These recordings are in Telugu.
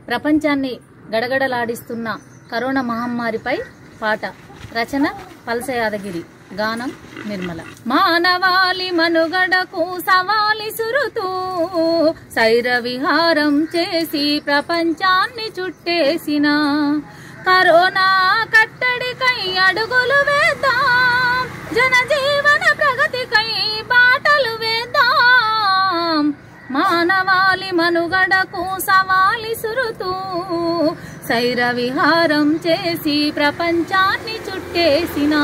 ప్రపంచాన్ని గడగడలాడిస్తున్న కరోనా మహమ్మారిపై పాట. రచన పల్స యాదగిరి, గానం నిర్మల. మానవాళి మనుగడకు సవాలి సురుతూ సైర విహారం చేసి ప్రపంచాన్ని చుట్టేసిన కరోనా కట్టడికై అడుగులు వేద్దాం, జనజీవన ప్రగతికై బాటలు వేద్దాం. మానవాళి మనుగడకు సవాలి సురుతూ సైర విహారం చేసి ప్రపంచాన్ని చుట్టేసిన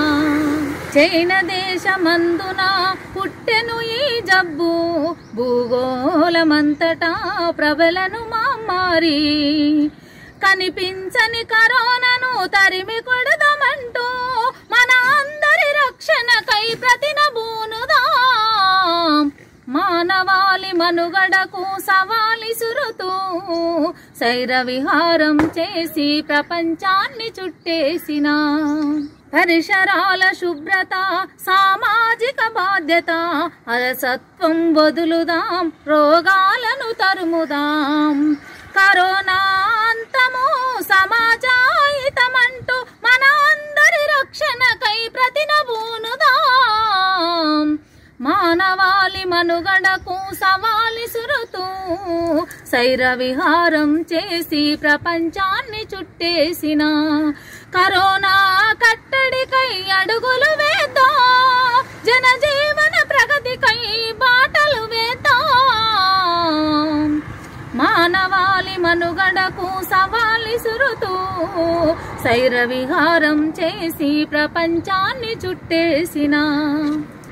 చైనా దేశమందున పుట్టెను ఈ జబ్బు, భూగోళమంతటా ప్రబలను మహమ్మారి. కనిపించని కరోనాను తరిమి కొడదామంటూ మన అందరి రక్షణకై ప్రతినబూనుదాం. మానవాళి మనుగడకు సవాలి సురుతూ సైర విహారం చేసి ప్రపంచాన్ని చుట్టేసిన పరిసరాల శుభ్రత, సామాజిక బాధ్యత, అలసత్వం వదులుదాం, రోగాలను తరుముదాం. కరోనా అంతము సమాజాయితమంటూ మన అందరి రక్షణకై ప్రతినబూనుదాం. మానవాళి మనుగడకు సవాలి సురుతూ సైర విహారం చేసి ప్రపంచాన్ని చుట్టేసిన కరోనా కట్టడికై అడుగులు వేద్దాం, జనజీవన ప్రగతికై బాటలు వేద్దాం. మానవాళి మనుగడకు సవాలి సురుతూ సైర విహారం చేసి ప్రపంచాన్ని చుట్టేసిన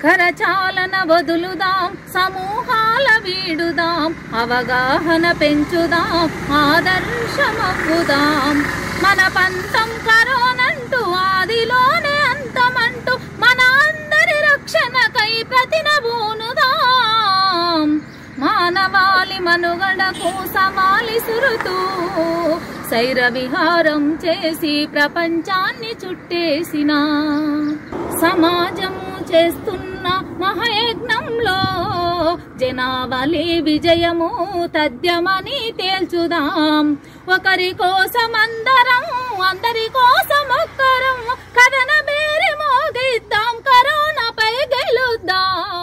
కరచాలన వదులుదాం, సమూహాల వీడుదాం, అవగాహన పెంచుదాం, ఆదర్శమవ్వుదాం. మన పంతం కరోనంటూ ఆదిలోనే అంతమంటూ మన అందరి రక్షణకై ప్రతినబూనుదాం. మానవాళి మనుగడకు సవాలి సురుతూ సైర విహారం చేసి ప్రపంచాన్ని చుట్టేసిన సమాజం చేస్తున్న మహాయజ్ఞంలో జనావళి విజయము తథ్యమని తేల్చుదాం. ఒకరి కోసం అందరం, అందరి కోసం ఒక్కరం, కథన బేరి మోగిద్దాం, కరోనాపై గెలుద్దాం.